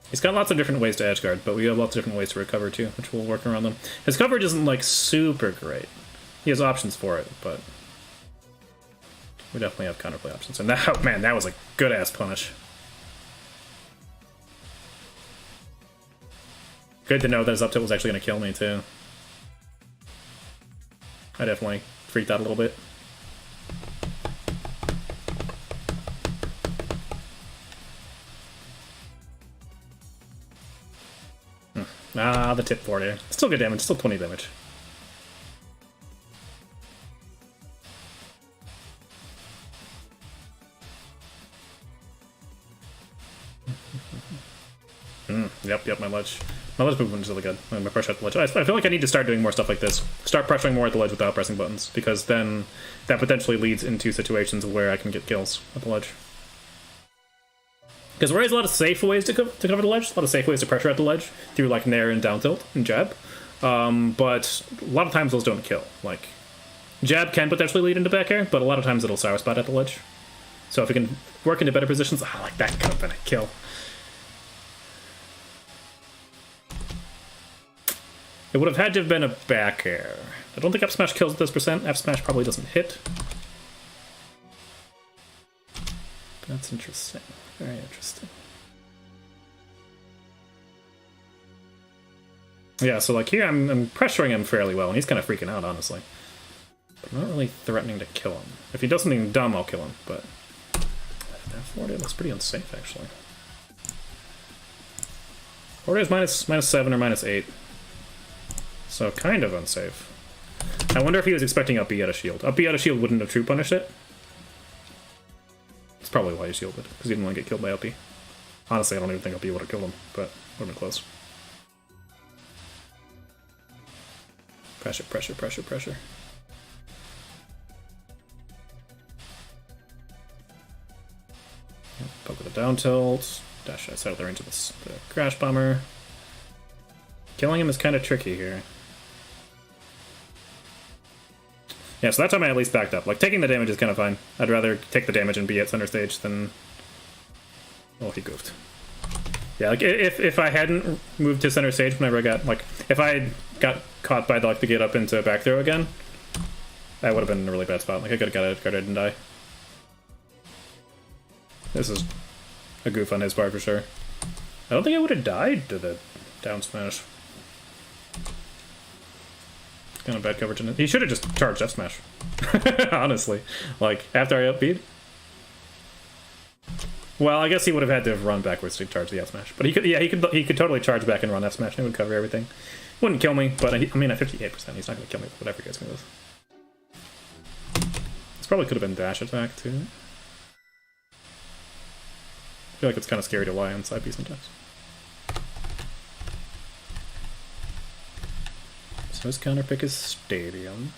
He's got lots of different ways to edge guard, but we have lots of different ways to recover too, which we'll work around them. His coverage isn't like super great. He has options for it, but we definitely have counterplay options. And that, oh man, that was a good ass punish. Good to know that his up tilt was actually going to kill me too. I definitely freaked out a little bit. Ah, the tip forward air. Still good damage, still 20 damage. Yep, my ledge movement is really good. My pressure at the ledge. I feel like I need to start doing more stuff like this. Start pressuring more at the ledge without pressing buttons, because then that potentially leads into situations where I can get kills at the ledge. Because there is a lot of safe ways to cover the ledge, a lot of safe ways to pressure at the ledge, through like nair and down tilt and jab. But a lot of times those don't kill. Like, jab can potentially lead into back air, but a lot of times it'll sour spot at the ledge. So if we can work into better positions, like that could have been a kill. It would have had to have been a back air. I don't think F smash kills at this percent. F smash probably doesn't hit. That's interesting. Very interesting. Yeah, so like here I'm pressuring him fairly well, and he's kind of freaking out, honestly. But I'm not really threatening to kill him. If he does something dumb, I'll kill him, but that forward looks pretty unsafe, actually. Forward is -7 or -8. So kind of unsafe. I wonder if he was expecting up B out of shield. Up B out of shield wouldn't have true punished it. It's probably why he shielded, because he didn't want to get killed by up B. Honestly, I don't even think up B would have killed him, but would have been close. Pressure, pressure, pressure, pressure. Poke with a down tilt. Dash outside of the range of the crash bomber. Killing him is kind of tricky here. Yeah, so that time I at least backed up. Like, taking the damage is kind of fine. I'd rather take the damage and be at center stage than... Oh, he goofed. Yeah, like, if I hadn't moved to center stage whenever I got... Like, if I got caught by, like, the get up into back throw again, that would have been in a really bad spot. Like, I could have got it, guarded and die. This is a goof on his part for sure. I don't think I would have died to the down smash. Kind of bad coverage in it. He should have just charged F smash. Honestly. Like, after I upbeat. Well, I guess he would have had to have run backwards to charge the F smash. But he could, yeah, he could totally charge back and run F smash and it would cover everything. Wouldn't kill me, but I mean at 58%, he's not going to kill me with whatever he gets me with. This probably could have been dash attack too. I feel like it's kind of scary to lie on side B sometimes. So his counter pick is Stadium.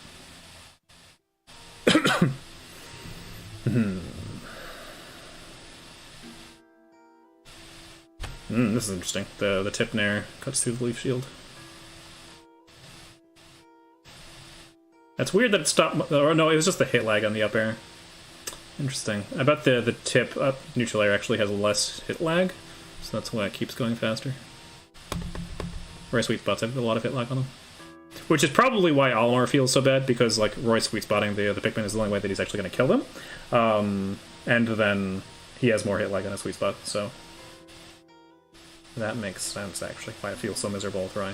This is interesting. The tip nair cuts through the leaf shield. That's weird that it stopped. Or no, it was just the hit lag on the up air. Interesting. I bet the tip up neutral air actually has less hit lag, so that's why it keeps going faster. Whereas sweet spots have a lot of hit lag on them. Which is probably why Olimar feels so bad, because like Roy's sweet spotting the Pikmin is the only way that he's actually going to kill them. And then he has more hit lag on a sweet spot, so that makes sense actually, why I feel so miserable with Roy.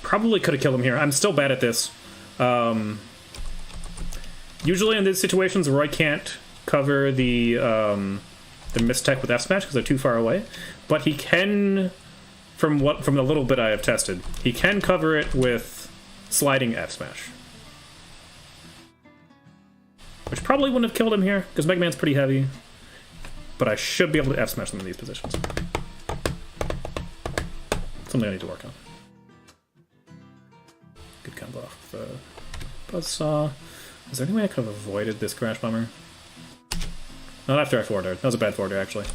Probably could have killed him here. I'm still bad at this. Usually in these situations, Roy can't cover the mistech with F smash because they're too far away, but he can. From the little bit I have tested, he can cover it with sliding F smash, which probably wouldn't have killed him here because Mega Man's pretty heavy. But I should be able to F smash them in these positions. Something I need to work on. Good combo off the buzzsaw. Is there any way I could have avoided this crash bomber? Not after I forward aired. That was a bad forward air actually.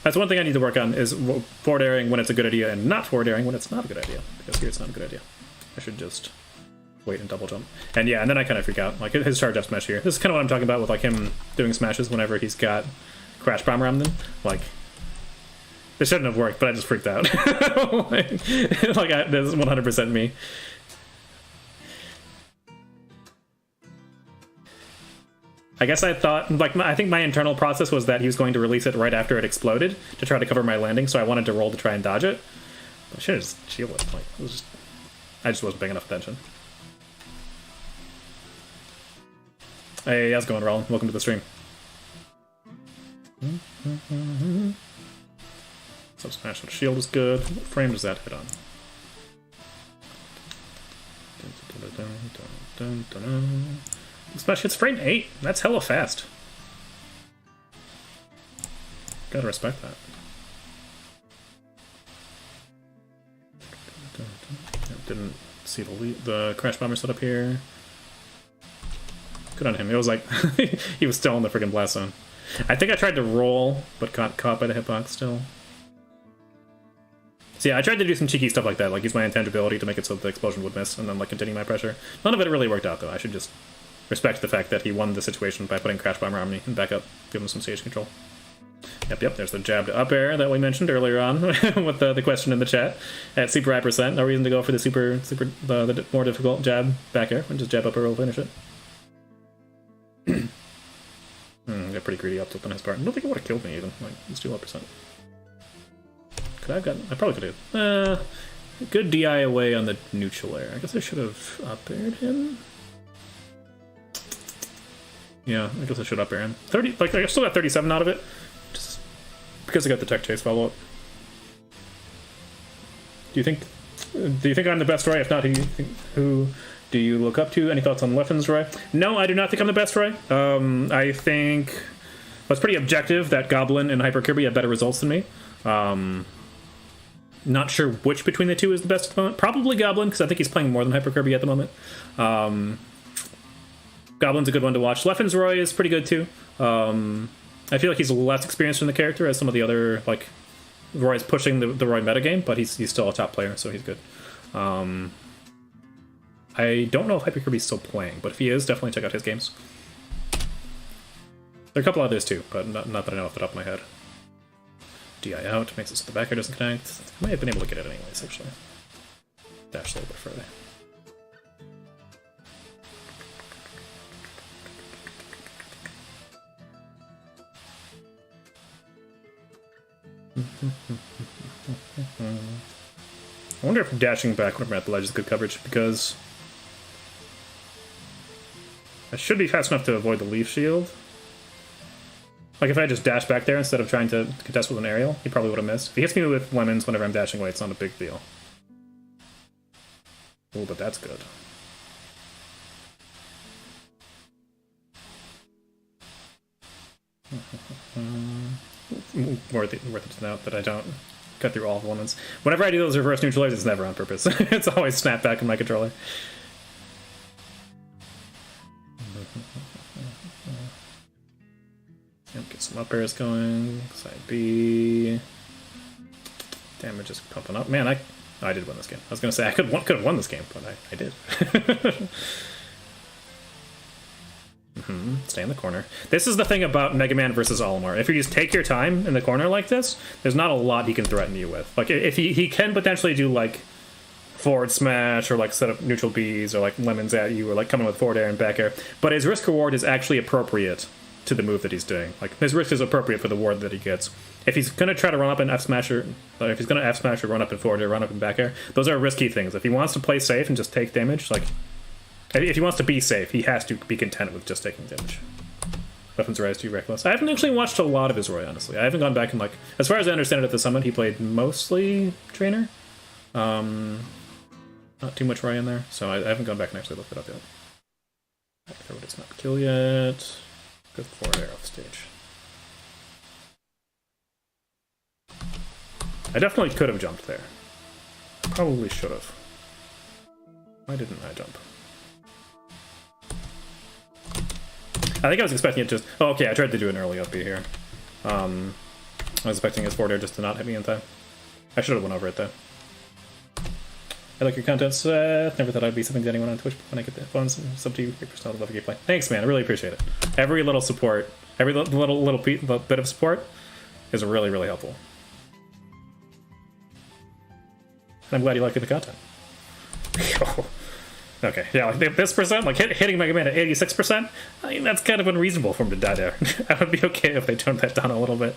That's one thing I need to work on, is forward airing when it's a good idea and not forward airing when it's not a good idea. Because here it's not a good idea. I should just wait and double jump. And yeah, and then I kind of freak out. Like his charge up smash here. This is kind of what I'm talking about with like him doing smashes whenever he's got crash bomber on them. Like, this shouldn't have worked, but I just freaked out. like this is 100% me. I guess I thought, like, I think my internal process was that he was going to release it right after it exploded to try to cover my landing, so I wanted to roll to try and dodge it. I should have just shielded. Like, it was just, I just wasn't paying enough attention. Hey, how's it going, Roland? Welcome to the stream. So smash on shield is good. What frame does that hit on? Smash hits frame 8. That's hella fast. Gotta respect that. Didn't see the crash bomber set up here. Good on him. It was like he was still in the freaking blast zone. I think I tried to roll, but got caught by the hitbox still. So yeah, I tried to do some cheeky stuff like that, like use my intangibility to make it so the explosion would miss, and then like continue my pressure. None of it really worked out though. I should just respect the fact that he won the situation by putting crash bomber on me and back up, give him some stage control. Yep, there's the jab to up air that we mentioned earlier on with the question in the chat. At super high percent, no reason to go for the the more difficult jab back air, and just jab up air will finish it. Got pretty greedy up tilt on his part. I don't think it would have killed me even. Like, it's 2%. Could I have gotten? I probably could have. Good DI away on the neutral air. I guess I should have up aired him. Yeah, I guess I should up air him. 30, like I still got 37 out of it, just because I got the tech chase follow up. Do you think I'm the best Roy? If not, who do you look up to? Any thoughts on Leffen's Roy? No, I do not think I'm the best Roy. I think well, it's pretty objective that Goblin and Hyper Kirby have better results than me. Not sure which between the two is the best at the moment. Probably Goblin, because I think he's playing more than Hyper Kirby at the moment. Goblin's a good one to watch. Leffen's Roy is pretty good too. I feel like he's less experienced in the character as some of the other, like, Roy's pushing the Roy metagame, but he's still a top player, so he's good. I don't know if Hyper Kirby's still playing, but if he is, definitely check out his games. There are a couple others too, but not that I know off the top of my head. DI out, makes it so the backer doesn't connect. I might have been able to get it anyways, actually. Dash a little bit further. I wonder if dashing back when I'm at the ledge is good coverage, because I should be fast enough to avoid the leaf shield. Like, if I just dash back there instead of trying to contest with an aerial, he probably would have missed. If he hits me with lemons whenever I'm dashing away, it's not a big deal. Oh, but that's good. Worth it to note that I don't cut through all of the lemons. Whenever I do those reverse neutralizers, it's never on purpose. It's always snap back in my controller. Yep, get some up airs going. Side B. Damage is pumping up. Man, I did win this game. I was gonna say I could have won this game, but I did. Stay in the corner. This is the thing about Mega Man versus Olimar. If you just take your time in the corner like this, there's not a lot he can threaten you with. Like, if he can potentially do, like, forward smash, or, like, set up neutral Bs, or, like, lemons at you, or, like, coming with forward air and back air. But his risk reward is actually appropriate to the move that he's doing. Like, his risk is appropriate for the ward that he gets. If he's gonna try to run up and F smash, or if he's gonna F smash or run up and forward air, run up and back air, those are risky things. If he wants to play safe and just take damage, like, if he wants to be safe, he has to be content with just taking damage. Weapons Rise too reckless. I haven't actually watched a lot of his Roy, honestly. I haven't gone back and, like, as far as I understand it at the summit, he played mostly trainer. Not too much Roy in there, so I haven't gone back and actually looked it up yet. Throw does not kill yet. Good forward air off stage. I definitely could have jumped there. Probably should have. Why didn't I jump? I think I was expecting it just... Oh, okay, I tried to do an early up B here. I was expecting his forward air just to not hit me in time. I should have went over it, though. I like your content, Seth. Never thought I'd be something to anyone on Twitch when I get the phones. Sub to you, your personality, love your gameplay. Thanks, man. I really appreciate it. Every little support, every little bit of support is really, really helpful. And I'm glad you like the content. Okay, yeah, like this percent, like hitting Mega Man at 86%, I mean, that's kind of unreasonable for him to die there. I would be okay if they toned that down a little bit.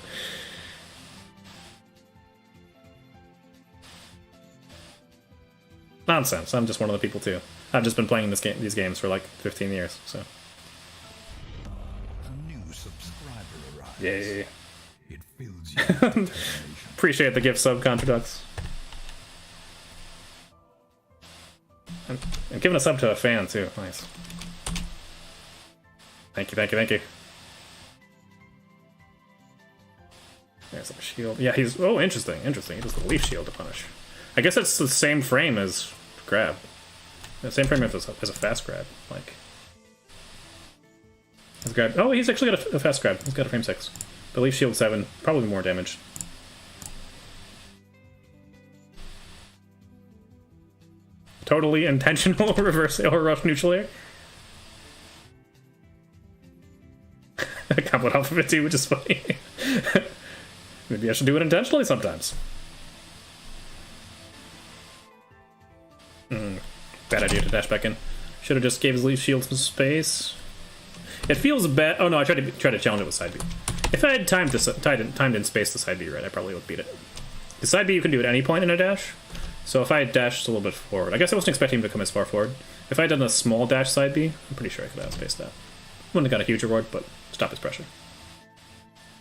Nonsense, I'm just one of the people too. I've just been playing these games for like 15 years, so. A new subscriber arrives. Yay. It fills you with Appreciate the gift sub, Contradux. I'm giving a sub to a fan, too. Nice. Thank you, thank you, thank you. There's a shield. Yeah, he's... Oh, interesting. Interesting. He does the leaf shield to punish. I guess it's the same frame as grab. The same frame as a fast grab. Like... His grab... Oh, he's actually got a fast grab. He's got a frame 6. The leaf shield 7. Probably more damage. Totally intentional reverse or rush neutral air. I comboed off of it too, which is funny. Maybe I should do it intentionally sometimes. Bad idea to dash back in. Should have just gave his leaf shield some space. It feels bad. Oh no, I tried to challenge it with side B. If I had timed in space the side B right, I probably would beat it. The side B you can do at any point in a dash. So if I had dashed a little bit forward, I guess I wasn't expecting him to come as far forward. If I had done a small dash side B, I'm pretty sure I could have outspaced that. Wouldn't have got a huge reward, but stop his pressure.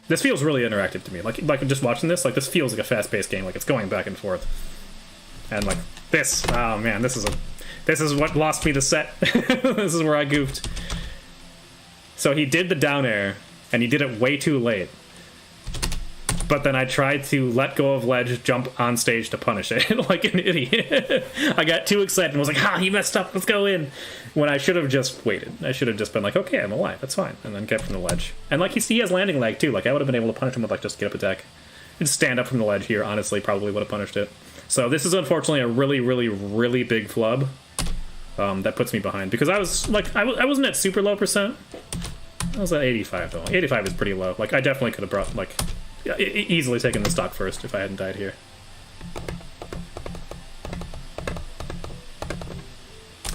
This feels really interactive to me. Like just watching this, like this feels like a fast-paced game. Like it's going back and forth. And like this, oh man, this is what lost me the set. This is where I goofed. So he did the down air, and he did it way too late. But then I tried to let go of ledge, jump on stage to punish it like an idiot. I got too excited and was like, he messed up, let's go in. When I should have just waited. I should have just been like, okay, I'm alive, that's fine. And then kept from the ledge. And like he has landing lag too. Like I would have been able to punish him with like just get up attack. And stand up from the ledge here, honestly, probably would have punished it. So this is unfortunately a really, really, really big flub. That puts me behind. Because I was like, I wasn't at super low percent. I was at 85 though. 85 is pretty low. Like I definitely could have brought like... easily taken the stock first if I hadn't died here.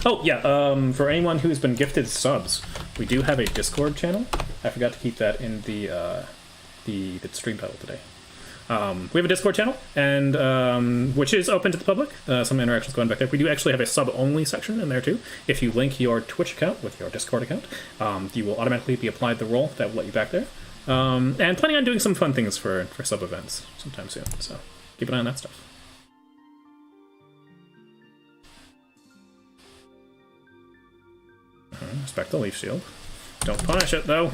Oh, yeah, for anyone who's been gifted subs, we do have a Discord channel. I forgot to keep that in the stream title today. We have a Discord channel, and which is open to the public. Some interactions going back there. We do actually have a sub-only section in there, too. If you link your Twitch account with your Discord account, you will automatically be applied the role that will let you back there. And planning on doing some fun things for sub-events sometime soon, so keep an eye on that stuff. Respect the leaf shield. Don't punish it, though.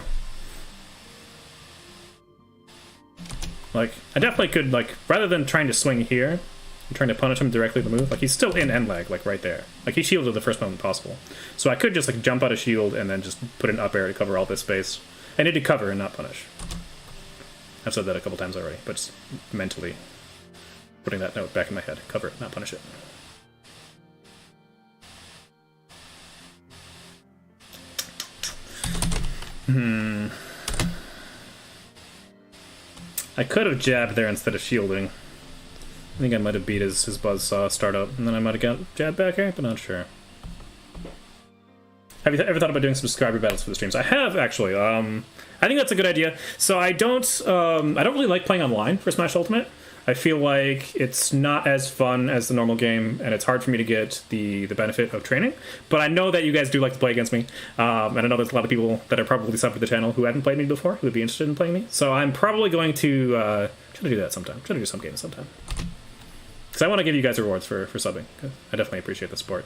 Like, I definitely could, like, rather than trying to swing here, and trying to punish him directly with the move, like, he's still in end lag, like, right there. Like, he shielded the first moment possible. So I could just, like, jump out of shield and then just put an up air to cover all this space. I need to cover and not punish. I've said that a couple times already, but just mentally putting that note back in my head. Cover it, not punish it. I could have jabbed there instead of shielding. I think I might have beat his buzzsaw startup, and then I might have got jabbed back here, but not sure. Have you ever thought about doing subscriber battles for the streams? I have, actually. I think that's a good idea. So I don't really like playing online for Smash Ultimate. I feel like it's not as fun as the normal game, and it's hard for me to get the benefit of training. But I know that you guys do like to play against me, and I know there's a lot of people that are probably subbed to the channel who haven't played me before, who would be interested in playing me. So I'm probably going to try to do that sometime. Try to do some games sometime. Because I want to give you guys rewards for subbing. I definitely appreciate the support.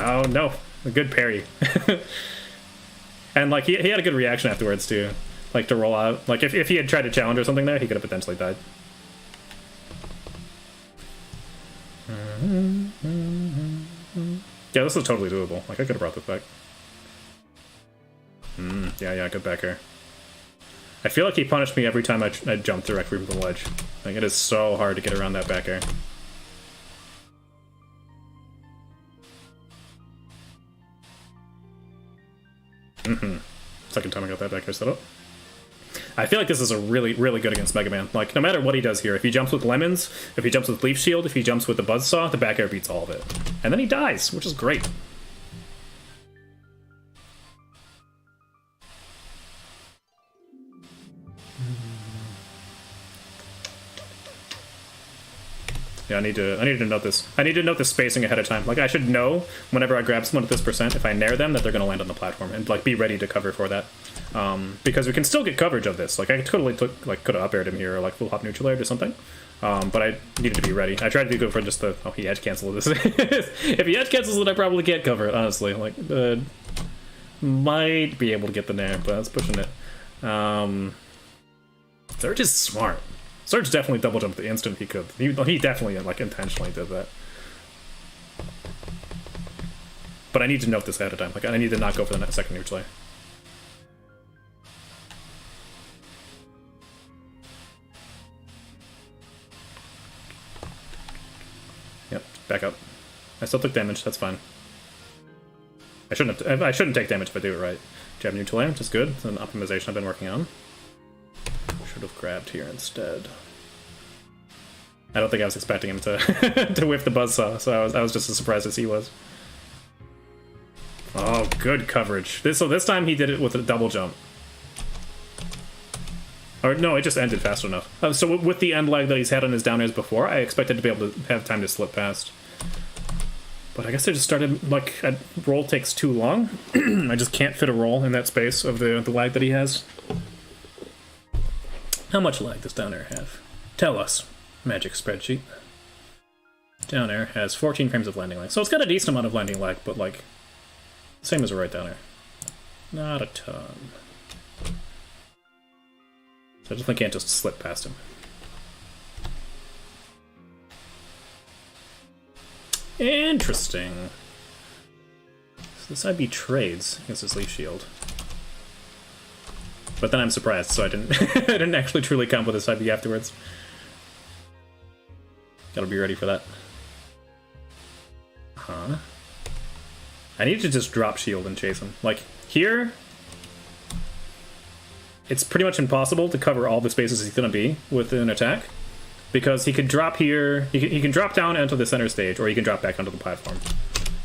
Oh, no. A good parry. And, like, he had a good reaction afterwards, too. Like, to roll out. Like, if he had tried to challenge or something there, he could have potentially died. Yeah, this is totally doable. Like, I could have brought this back. Yeah, good back air. I feel like he punished me every time I jumped directly from the ledge. Like, it is so hard to get around that back air. Second time I got that back air set up. I feel like this is a really, really good against Mega Man. Like, no matter what he does here, if he jumps with lemons, if he jumps with leaf shield, if he jumps with the buzzsaw, the back air beats all of it. And then he dies, which is great. Yeah, I need to note this. I need to note the spacing ahead of time. Like, I should know whenever I grab someone at this percent, if I nair them, that they're going to land on the platform, and like be ready to cover for that. Because we can still get coverage of this. Like, I totally could have up-aired him here, or like full hop neutral aired or something. But I needed to be ready. I tried to go for just the he edge cancel this. If he edge cancels it, I probably can't cover it. Honestly, like might be able to get the nair, but that's pushing it. Zurge is smart. Zurge definitely double jumped the instant he could. He definitely like intentionally did that. But I need to note this ahead of time. Like, I need to not go for the second neutral. Yep, back up. I still took damage. That's fine. I shouldn't take damage if I do it right. Jab neutral air, which is good. It's an optimization I've been working on. Should have grabbed here instead. I don't think I was expecting him to to whiff the buzzsaw, so I was just as surprised as he was. Oh, good coverage. So this time he did it with a double jump. Or no, it just ended fast enough. So with the end lag that he's had on his down airs before, I expected to be able to have time to slip past. But I guess I just started, like, a roll takes too long. I just can't fit a roll in that space of the lag that he has. How much lag does down air have? Tell us, magic spreadsheet. Down air has 14 frames of landing lag. So it's got a decent amount of landing lag, but, like, same as a right down air. Not a ton. So I definitely can't just slip past him. Interesting. So this IB trades against his leaf shield. But then I'm surprised, so I didn't I didn't actually truly combo this IB afterwards. Gotta be ready for that. Huh? I need to just drop shield and chase him. Like, here, it's pretty much impossible to cover all the spaces he's gonna be with an attack. Because he could drop here, he can drop down onto the center stage, or he can drop back onto the platform.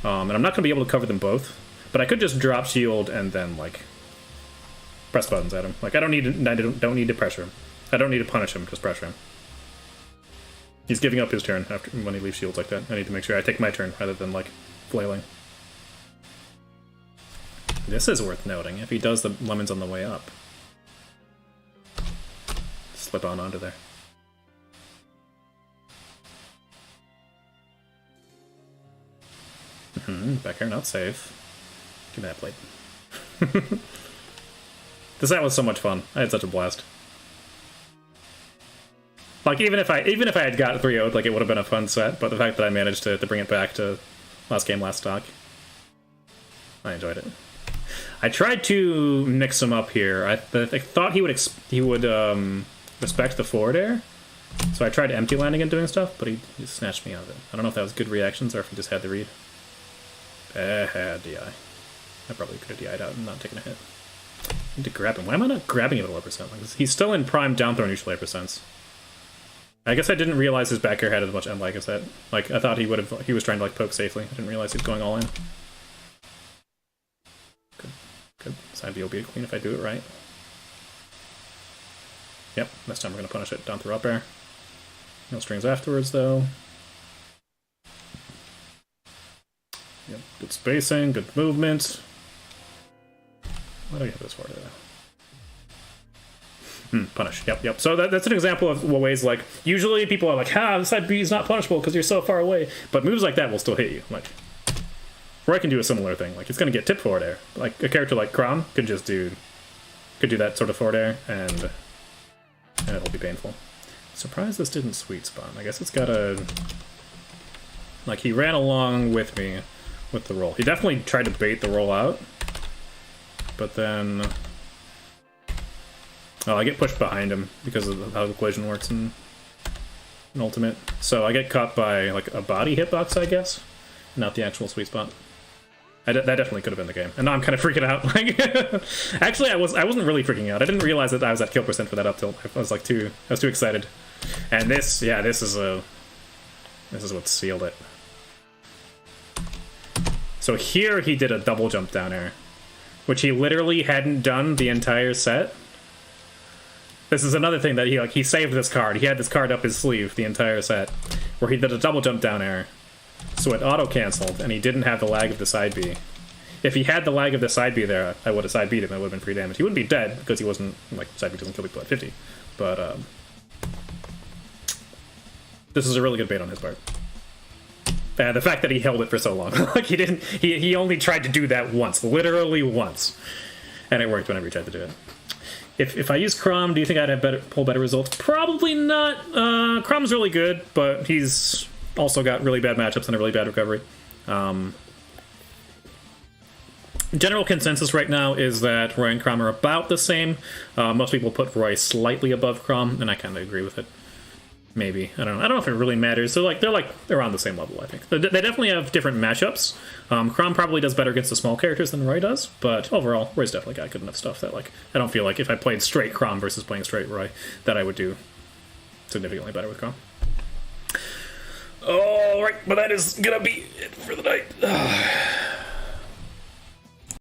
And I'm not going to be able to cover them both, but I could just drop shield and then, like, press buttons at him. Like, I don't need to pressure him. I don't need to punish him, just pressure him. He's giving up his turn after when he leaves shields like that. I need to make sure I take my turn rather than, like, flailing. This is worth noting, if he does the lemons on the way up. Slip on onto there. Back here, not safe. Give me that plate. This set was so much fun. I had such a blast. Like, even if I had got 3-0'd, like, it would have been a fun set, but the fact that I managed to bring it back to last game, last stock, I enjoyed it. I tried to mix him up here. I thought he would respect the forward air, so I tried empty landing and doing stuff, but he just snatched me out of it. I don't know if that was good reactions or if he just had the read. DI. I probably could have DI'd out and not taken a hit. I need to grab him. Why am I not grabbing him at 11%? Like, he's still in prime down throw neutral air percents. I guess I didn't realize his back air had as much end lag as that. Like, I thought he was trying to, like, poke safely. I didn't realize he was going all in. Good. Side B will be a clean if I do it right. Yep, this time we're going to punish it down through up air. No strings afterwards, though. Yep, good spacing, good movement. What do I have this for today? Punish. Yep. So that's an example of ways, like, usually people are like, this side B is not punishable because you're so far away. But moves like that will still hit you. Like, or I can do a similar thing. Like, it's going to get tip forward air. Like, a character like Kron could just do that sort of forward air, and it'll be painful. Surprised this didn't sweet spot. I guess it's got a... Like, he ran along with me with the roll. He definitely tried to bait the roll out, but then... Oh, I get pushed behind him because of how the collision works in Ultimate. So I get caught by, like, a body hitbox, I guess, not the actual sweet spot. That definitely could have been the game. And now I'm kind of freaking out. Like, actually, I wasn't really freaking out. I didn't realize that I was at kill percent for that up tilt. I was too excited. And this is what sealed it. So here he did a double jump down air, which he literally hadn't done the entire set. This is another thing that he saved this card. He had this card up his sleeve the entire set. where he did a double jump down air, so it auto-canceled, and he didn't have the lag of the side B. If he had the lag of the side B there, I would have side B'd him, it would have been free damage. He wouldn't be dead, because he wasn't, like, side B doesn't kill people at 50. But, this is a really good bait on his part. The fact that he held it for so long. Like, he only tried to do that once, literally once. And it worked whenever he tried to do it. If I use Crom, do you think I'd have pull better results? Probably not. Crom's really good, but he's also got really bad matchups and a really bad recovery. General consensus right now is that Roy and Crom are about the same. Most people put Roy slightly above Crom, and I kind of agree with it. Maybe. I don't know if it really matters. They're around the same level, I think. They definitely have different matchups. Crom probably does better against the small characters than Roy does, but overall, Roy's definitely got good enough stuff that, like, I don't feel like if I played straight Crom versus playing straight Roy, that I would do significantly better with Crom. Alright, but that is gonna be it for the night.